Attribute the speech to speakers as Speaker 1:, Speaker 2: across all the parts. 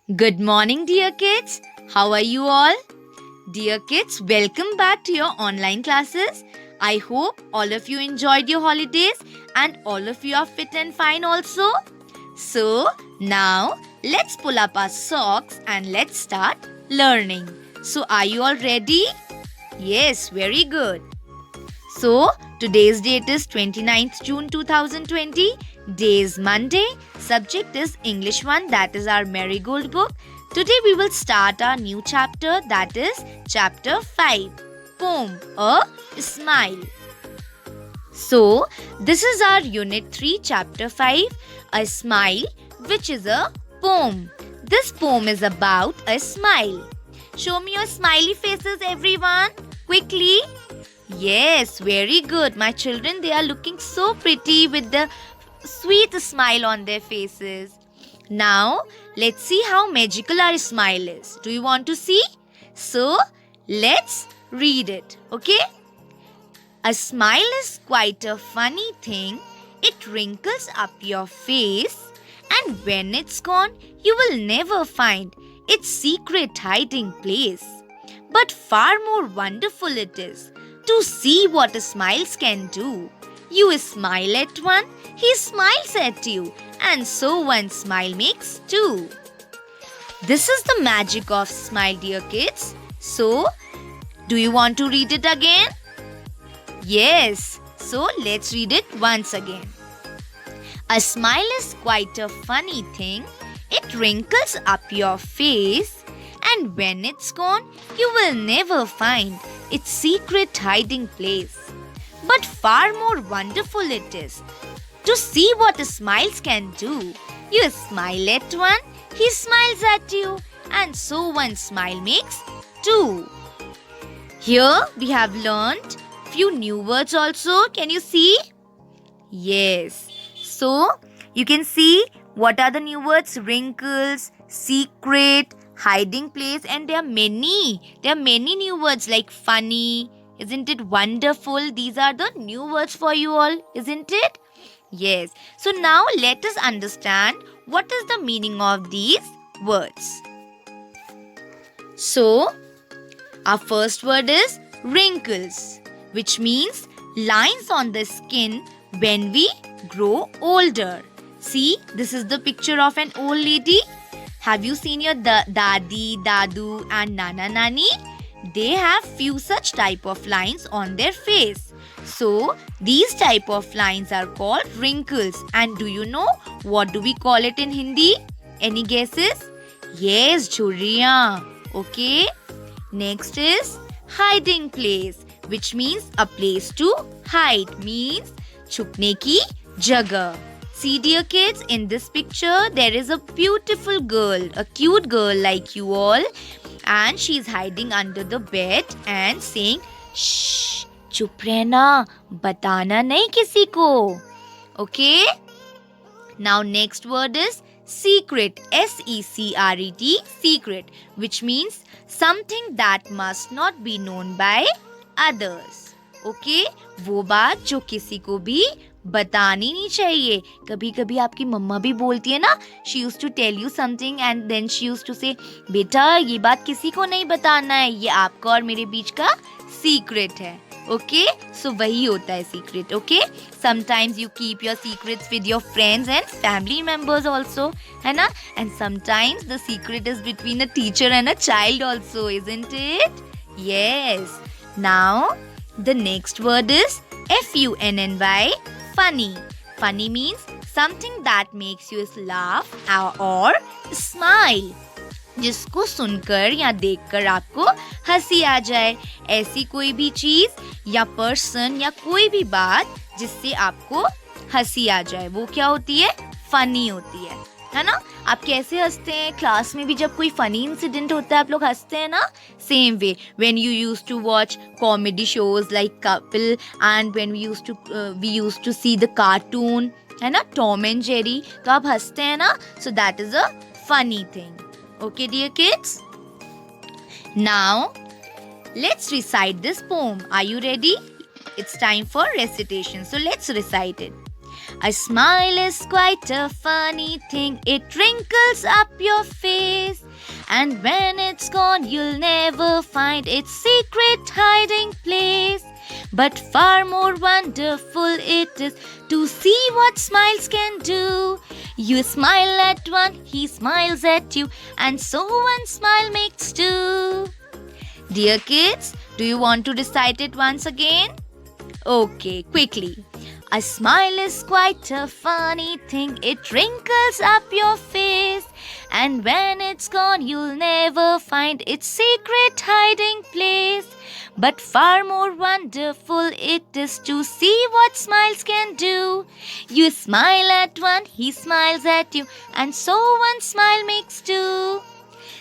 Speaker 1: Good morning, dear kids. How are you all? Dear kids, welcome back to your online classes. I hope all of you enjoyed your holidays and all of you are fit and fine also. So, now let's pull up our socks and let's start learning. So, are you all ready? Yes, very good. So, today's date is 29th June 2020. Day is Monday. Subject is English 1, that is our Marigold book. Today we will start our new chapter, that is chapter 5. Poem, a smile. So, this is our unit 3, chapter 5, a smile, which is a poem. This poem is about a smile. Show me your smiley faces, everyone. Quickly. Yes, very good. My children, they are looking so pretty with the sweet smile on their faces. Now, let's see how magical our smile is. Do you want to see? So, let's read it, okay? A smile is quite a funny thing. It wrinkles up your face, and when it's gone, you will never find its secret hiding place. But far more wonderful it is to see what a smile can do. You smile at one, he smiles at you, and so one smile makes two. This is the magic of smile, dear kids. So, do you want to read it again? Yes, so let's read it once again. A smile is quite a funny thing. It wrinkles up your face, and when it's gone, you will never find its secret hiding place. But far more wonderful it is to see what a smile can do. You smile at one, he smiles at you, and so one smile makes two. Here we have learnt few new words also. Can you see? Yes. So, you can see what are the new words? Wrinkles, secret, hiding place, and there are many new words like funny. Isn't it wonderful? These are the new words for you all, isn't it? Yes. So now let us understand what is the meaning of these words. So, our first word is wrinkles, which means lines on the skin when we grow older. See, this is the picture of an old lady. Have you seen your dadi, dadu and nana nani? They have few such type of lines on their face. So, these type of lines are called wrinkles. And do you know what do we call it in Hindi? Any guesses? Yes, jhurriyan. Okay. Next is hiding place, which means a place to hide, means chupne ki jagah. See, dear kids, in this picture, there is a beautiful girl, a cute girl like you all, and she's hiding under the bed and saying, "Shh, chup rehna, batana nahi kisi ko." Okay? Now, next word is secret, S-E-C-R-E-T, secret, which means something that must not be known by others. Okay? वो बात जो किसी को भी बतानी नहीं चाहिए. कभी कभी आपकी मम्मा भी बोलती है ना, she used to tell you something and then she used to say, बेटा ये बात किसी को नहीं बताना है, ये आपका और मेरे बीच का secret है. Okay? So वही होता है secret. Okay? Sometimes you keep your secrets with your friends and family members also, है ना? And sometimes the secret is between a teacher and a child also, isn't it? Yes. Now, the next word is F-U-N-N-Y, funny. Funny means something that makes you laugh or smile. जिसको सुनकर या देखकर आपको हंसी आ जाए. ऐसी कोई भी चीज या पर्सन या कोई भी बात जिससे आपको हंसी आ जाए, वो क्या होती है? फनी होती है ना? आप कैसे हंसते हैं? क्लास में भी जब कोई फनी इंसिडेंट होता है आप लोग हंसते हैं ना? Same way when you used to watch comedy shows like Kapil and when we used to see the cartoon, है ना, टॉम एंड जेरी, तो आप हंसते हैं ना? So that is a funny thing. Okay, dear kids? Now, let's recite this poem. Are you ready? It's time for recitation. So, let's recite it. A smile is quite a funny thing. It wrinkles up your face. And when it's gone, you'll never find its secret hiding place. But far more wonderful it is to see what smiles can do. You smile at one, he smiles at you, and so one smile makes two. Dear kids, do you want to recite it once again? Okay, quickly. A smile is quite a funny thing. It wrinkles up your face. And when it's gone, you'll never find its secret hiding place. But far more wonderful it is to see what smiles can do. You smile at one, he smiles at you, and so one smile makes two.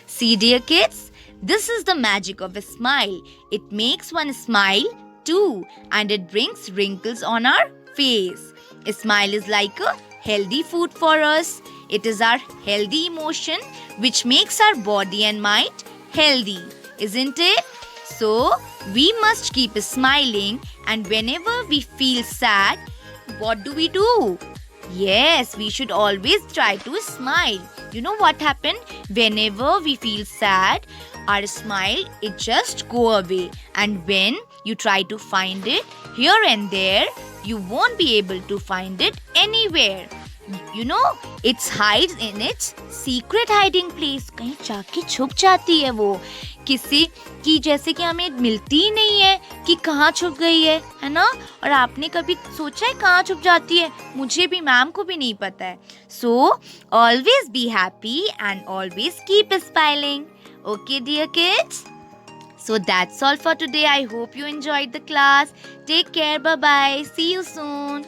Speaker 1: See, dear kids, this is the magic of a smile. It makes one smile too, and it brings wrinkles on our face. A smile is like a healthy food for us. It is our healthy emotion which makes our body and mind healthy, isn't it? So, we must keep smiling, and whenever we feel sad, what do? Yes, we should always try to smile. You know what happened? Whenever we feel sad, our smile, it just go away. And when you try to find it here and there, you won't be able to find it anywhere. You know, it hides in its secret hiding place. कहीं जाके छुप जाती है वो, किसी की जैसे कि हमें मिलती ही नहीं है कि कहाँ छुप गई है ना? और आपने कभी सोचा है कहाँ छुप जाती है? मुझे भी, मैम को भी नहीं पता है. So, always be happy and always keep smiling. Okay, dear kids? So that's all for today. I hope you enjoyed the class. Take care. Bye-bye. See you soon.